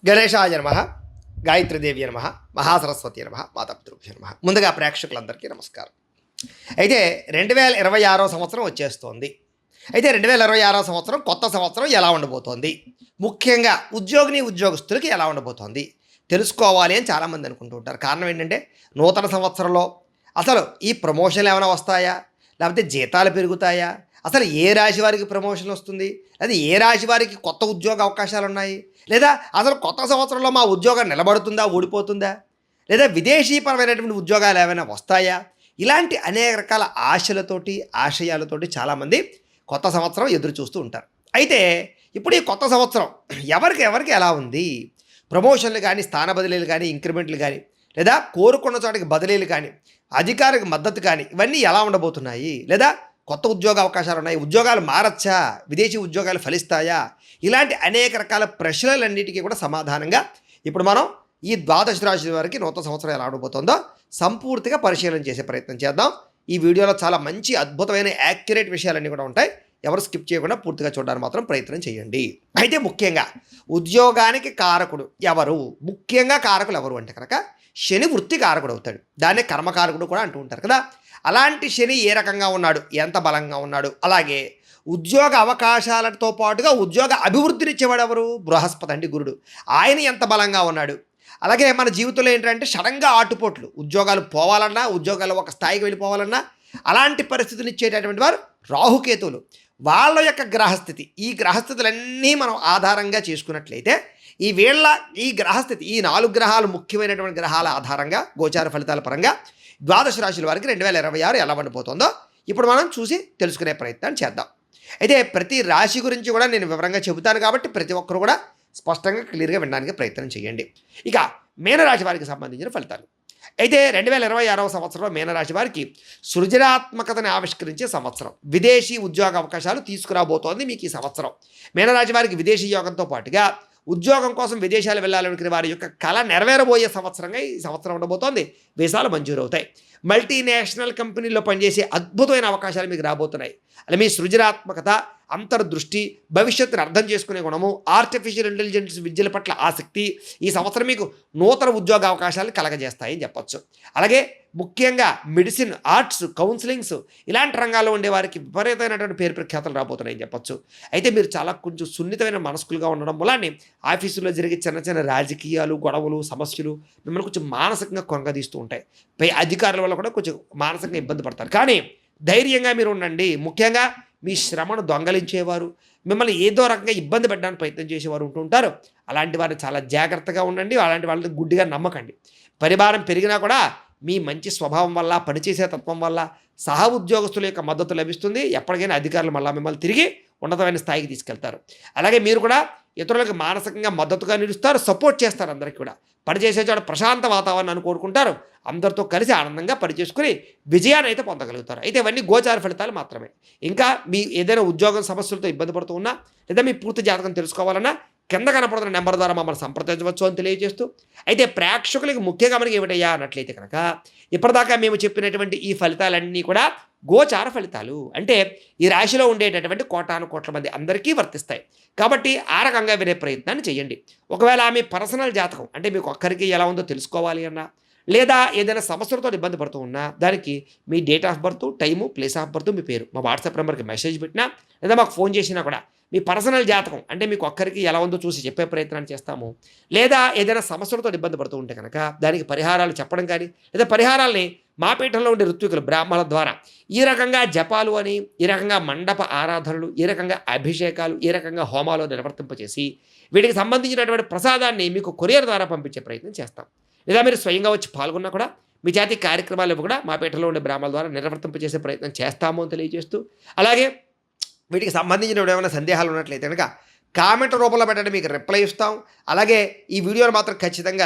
గణేశాయ నమః, గాయత్రీదేవి నమః, మహాసరస్వతి నమః, మాతాపితృభ్యో నమః. ముందుగా ప్రేక్షకులందరికీ నమస్కారం. అయితే 2026 సంవత్సరం వచ్చేస్తోంది. అయితే 2026 సంవత్సరం కొత్త సంవత్సరం ఎలా ఉండబోతోంది, ముఖ్యంగా ఉద్యోగస్తులకి ఎలా ఉండబోతోంది తెలుసుకోవాలి అని చాలామంది అనుకుంటూ ఉంటారు. కారణం ఏంటంటే నూతన సంవత్సరంలో అసలు ఈ ప్రమోషన్లు ఏమైనా వస్తాయా, లేకపోతే జీతాలు పెరుగుతాయా, అసలు ఏ రాశి వారికి ప్రమోషన్ వస్తుంది, లేదా ఏ రాశి వారికి కొత్త ఉద్యోగ అవకాశాలు ఉన్నాయి, లేదా అసలు కొత్త సంవత్సరంలో మా ఉద్యోగం నిలబడుతుందా ఊడిపోతుందా, లేదా విదేశీపరమైనటువంటి ఉద్యోగాలు ఏమైనా వస్తాయా, ఇలాంటి అనేక రకాల ఆశయాలతోటి చాలామంది కొత్త సంవత్సరం ఎదురు చూస్తూ ఉంటారు. అయితే ఇప్పుడు ఈ కొత్త సంవత్సరం ఎవరికి ఎలా ఉంది, ప్రమోషన్లు కానీ, స్థాన బదిలీలు కానీ, ఇంక్రిమెంట్లు కానీ, లేదా కోరుకున్న చోటికి బదిలీలు కానీ, అధికారికి మద్దతు కానీ, ఇవన్నీ ఎలా ఉండబోతున్నాయి, లేదా కొత్త ఉద్యోగ అవకాశాలు ఉన్నాయి, ఉద్యోగాలు మారచ్చా, విదేశీ ఉద్యోగాలు ఫలిస్తాయా, ఇలాంటి అనేక రకాల ప్రశ్నలన్నిటికీ కూడా సమాధానంగా ఇప్పుడు మనం ఈ ద్వాదశ రాశి వారికి నూతన సంవత్సరం ఎలా ఉండబోతుందో సంపూర్తిగా పరిశీలన చేసే ప్రయత్నం చేద్దాం. ఈ వీడియోలో చాలా మంచి అద్భుతమైన యాక్యురేట్ విషయాలన్నీ కూడా ఉంటాయి. ఎవరు స్కిప్ చేయకుండా పూర్తిగా చూడడానికి మాత్రం ప్రయత్నం చేయండి. అయితే ముఖ్యంగా ఉద్యోగానికి కారకుడు ఎవరు, ముఖ్యంగా కారకులు ఎవరు అంటే కనుక శని వృత్తి కారకుడు అవుతాడు. దాన్నే కర్మకారకుడు కూడా అంటూ ఉంటారు కదా. అలాంటి శని ఏ రకంగా ఉన్నాడు, ఎంత బలంగా ఉన్నాడు, అలాగే ఉద్యోగ అవకాశాలతో పాటుగా ఉద్యోగ అభివృద్ధినిచ్చేవాడు ఎవరు, బృహస్పతి అంటే గురుడు, ఆయన ఎంత బలంగా ఉన్నాడు. అలాగే మన జీవితంలో ఏంటంటే సడన్గా ఆటుపోట్లు, ఉద్యోగాలు పోవాలన్నా, ఉద్యోగాలు ఒక స్థాయికి వెళ్ళిపోవాలన్నా అలాంటి పరిస్థితులు ఇచ్చేటటువంటి వారు రాహుకేతువులు, వాళ్ళ యొక్క గ్రహస్థితి. ఈ గ్రహస్థితులన్నీ మనం ఆధారంగా చేసుకున్నట్లయితే ఈ గ్రహస్థితి, ఈ 4 గ్రహాలు ముఖ్యమైనటువంటి గ్రహాల ఆధారంగా గోచార ఫలితాల పరంగా ద్వాదశ రాశుల వారికి 2026 ఎలా ఉండిపోతుందో ఇప్పుడు మనం చూసి తెలుసుకునే ప్రయత్నం చేద్దాం. అయితే ప్రతి రాశి గురించి కూడా నేను వివరంగా చెబుతాను కాబట్టి ప్రతి ఒక్కరు కూడా స్పష్టంగా క్లియర్గా వినడానికి ప్రయత్నం చేయండి. ఇక మీనరాశి వారికి సంబంధించిన ఫలితాలు. అయితే 2026 సంవత్సరంలో మీనరాశి వారికి సృజనాత్మకతను ఆవిష్కరించే సంవత్సరం, విదేశీ ఉద్యోగ అవకాశాలు తీసుకురాబోతోంది మీకు ఈ సంవత్సరం. మీనరాశి వారికి విదేశీ యోగంతో పాటుగా ఉద్యోగం కోసం విదేశాలు వెళ్ళాలనుకునే వారి యొక్క కళ నెరవేరబోయే సంవత్సరంగా ఈ సంవత్సరం ఉండబోతోంది. వీసాలు మంజూరు అవుతాయి. మల్టీనేషనల్ కంపెనీల్లో పనిచేసే అద్భుతమైన అవకాశాలు మీకు రాబోతున్నాయి. అలా మీ సృజనాత్మకత, అంతర్దృష్టి, భవిష్యత్తును అర్థం చేసుకునే గుణము, ఆర్టిఫిషియల్ ఇంటెలిజెన్స్ విద్యల పట్ల ఆసక్తి ఈ సంవత్సరం మీకు నూతన ఉద్యోగ అవకాశాలు కలగజేస్తాయని చెప్పొచ్చు. అలాగే ముఖ్యంగా మెడిసిన్, ఆర్ట్స్, కౌన్సిలింగ్స్ ఇలాంటి రంగాల్లో ఉండే వారికి విపరీతమైనటువంటి పేరు ప్రఖ్యాతలు రాబోతున్నాయని చెప్పొచ్చు. అయితే మీరు చాలా కొంచెం సున్నితమైన మనస్కులుగా ఉండడం వల్ల ఆఫీసులో జరిగే చిన్న చిన్న రాజకీయాలు, గొడవలు, సమస్యలు మిమ్మల్ని కొంచెం మానసికంగా కొనగదీస్తూ ఉంటాయి. పై అధికారుల వల్ల కూడా కొంచెం మానసికంగా ఇబ్బంది పడతారు. కానీ ధైర్యంగా మీరు ఉండండి. ముఖ్యంగా మీ శ్రమను దొంగలించేవారు, మిమ్మల్ని ఏదో రకంగా ఇబ్బంది పెట్టడానికి ప్రయత్నం చేసేవారు ఉంటూ ఉంటారు. అలాంటి వారిని చాలా జాగ్రత్తగా ఉండండి. అలాంటి వాళ్ళని గుడ్డిగా నమ్మకండి. పరిభారం పెరిగినా కూడా మీ మంచి స్వభావం వల్ల, పనిచేసే తత్వం వల్ల సహ ఉద్యోగస్తుల యొక్క మద్దతు లభిస్తుంది. ఎప్పటికైనా అధికారులు మళ్ళీ మిమ్మల్ని తిరిగి ఉన్నతమైన స్థాయికి తీసుకెళ్తారు. అలాగే మీరు కూడా ఇతరులకు మానసికంగా మద్దతుగా నిలుస్తారు, సపోర్ట్ చేస్తారు. అందరికీ కూడా పనిచేసే చోట ప్రశాంత వాతావరణాన్ని కోరుకుంటారు. అందరితో కలిసి ఆనందంగా పనిచేసుకుని విజయాన్ని అయితే పొందగలుగుతారు. అయితే ఇవన్నీ గోచార ఫలితాలు మాత్రమే. ఇంకా మీ ఏదైనా ఉద్యోగ సమస్యలతో ఇబ్బంది పడుతూ ఉన్నా, లేదా మీ పూర్తి జాతకం తెలుసుకోవాలన్నా కింద కనపడుతున్న నెంబర్ ద్వారా మమ్మల్ని సంప్రదించవచ్చు అని తెలియజేస్తూ, అయితే ప్రేక్షకులకి ముఖ్యంగా మనకి ఏమిటయ్యా అన్నట్లయితే కనుక ఇప్పటిదాకా మేము చెప్పినటువంటి ఈ ఫలితాలన్నీ కూడా గోచార ఫలితాలు. అంటే ఈ రాశిలో ఉండేటటువంటి కోటాను కోట్ల మంది అందరికీ వర్తిస్తాయి. కాబట్టి ఆ రకంగా వినే ప్రయత్నాన్ని చేయండి. ఒకవేళ మీ పర్సనల్ జాతకం అంటే మీకు ఒక్కరికి ఎలా ఉందో తెలుసుకోవాలి అన్నా, లేదా ఏదైనా సమస్యలతో ఇబ్బంది పడుతూ ఉన్నా, దానికి మీ date of birth, time, place of birth, మీ పేరు మా వాట్సాప్ నెంబర్కి మెసేజ్ పెట్టినా, లేదా మాకు ఫోన్ చేసినా కూడా మీ పర్సనల్ జాతకం అంటే మీకు ఒక్కరికి ఎలా ఉందో చూసి చెప్పే ప్రయత్నాన్ని చేస్తాము. లేదా ఏదైనా సమస్యలతో ఇబ్బంది పడుతూ ఉంటే కనుక దానికి పరిహారాలు చెప్పడం కానీ, లేదా పరిహారాలని మా పీఠంలో ఉండే ఋత్వికులు బ్రాహ్మణుల ద్వారా ఈ రకంగా జపాలు అని, ఈ రకంగా మండప ఆరాధనలు, ఈ రకంగా అభిషేకాలు, ఈ రకంగా హోమాలు నిర్వర్తింపచేసి వీటికి సంబంధించినటువంటి ప్రసాదాన్ని మీకు కొరియర్ ద్వారా పంపించే ప్రయత్నం చేస్తాం. లేదా మీరు స్వయంగా వచ్చి పాల్గొన్నా కూడా మీ జాతి కార్యక్రమాలు కూడా మా పీఠంలో ఉండే బ్రాహ్మణుల ద్వారా నిర్వర్తింపచేసే ప్రయత్నం చేస్తాము అని తెలియజేస్తూ, అలాగే వీటికి సంబంధించిన ఏమైనా సందేహాలు ఉన్నట్లయితే కనుక కామెంట్ రూపంలో పెట్టండి, మీకు రిప్లై ఇస్తాం. అలాగే ఈ వీడియోని మాత్రం ఖచ్చితంగా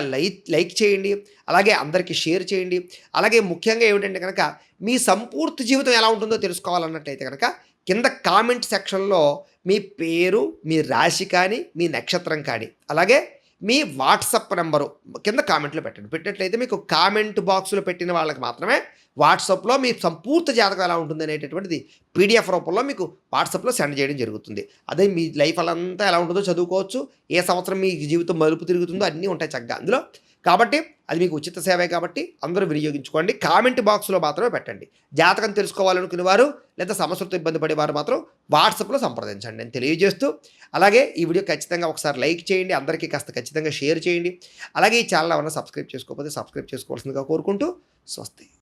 లైక్ చేయండి, అలాగే అందరికీ షేర్ చేయండి. అలాగే ముఖ్యంగా ఏమిటంటే కనుక మీ సంపూర్తి జీవితం ఎలా ఉంటుందో తెలుసుకోవాలన్నట్లయితే కనుక కింద కామెంట్ సెక్షన్లో మీ పేరు, మీ రాశి కానీ, మీ నక్షత్రం కానీ, అలాగే మీ వాట్సాప్ నెంబరు కింద కామెంట్లో పెట్టండి. పెట్టినట్లయితే మీకు కామెంట్ బాక్స్లో పెట్టిన వాళ్ళకి మాత్రమే వాట్సాప్లో మీ సంపూర్తి జాతకం ఎలా ఉంటుంది అనేటటువంటిది పీడిఎఫ్ రూపంలో మీకు వాట్సాప్లో సెండ్ చేయడం జరుగుతుంది. అదే మీ లైఫ్ అంతా ఎలా ఉంటుందో చదువుకోవచ్చు. ఏ సంవత్సరం మీ జీవితం మలుపు తిరుగుతుందో అన్నీ ఉంటాయి చక్కగా అందులో. కాబట్టి అది మీకు ఉచిత సేవే కాబట్టి అందరూ వినియోగించుకోండి. కామెంట్ బాక్స్లో మాత్రమే పెట్టండి. జాతకం తెలుసుకోవాలనుకునే వారు లేదా సమస్యలతో ఇబ్బంది పడేవారు మాత్రం వాట్సాప్లో సంప్రదించండి అని తెలియజేస్తూ, అలాగే ఈ వీడియో ఖచ్చితంగా ఒకసారి లైక్ చేయండి, అందరికీ కాస్త ఖచ్చితంగా షేర్ చేయండి. అలాగే ఈ ఛానల్ ఏమైనా సబ్స్క్రైబ్ చేసుకోకపోతే సబ్స్క్రైబ్ చేసుకోవాల్సిందిగా కోరుకుంటూ స్వస్తి.